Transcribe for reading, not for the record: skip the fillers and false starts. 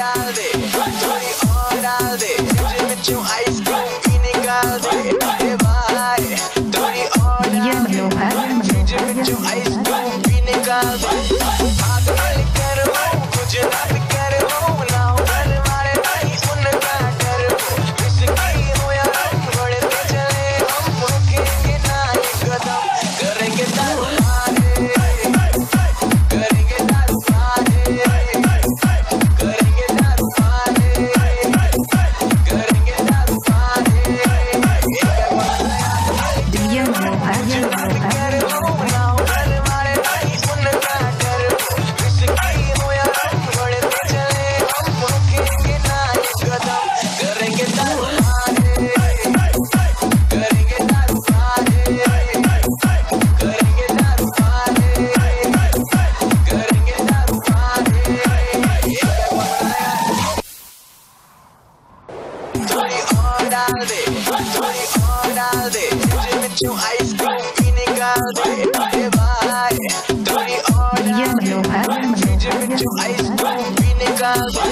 डाल दे, थोड़ी और डाल दे, मिर्चों आइसक्रीम भी निकाल दे, भाई थोड़ी और डाल दे, मिर्चों आइसक्रीम भी निकाल दे। बात नहीं करो, कुछ ना भी करो, लाओ घर वाले नहीं उनका डरो, इसकी हो या हम बढ़ते चले, हम रुकेंगे ना एक कदम, करेंगे दारू पारे, करेंगे दारू पारे, करेंगे दारू पारे, करेंगे दारू पारे। थोड़ी और डाल दे, थोड़ी और डाल दे, मिर्चों आइसक्रीम भी निकाल दे, भाई थोड़ी और डाल दे, मिर्चों आइसक्रीम भी निकाल दे।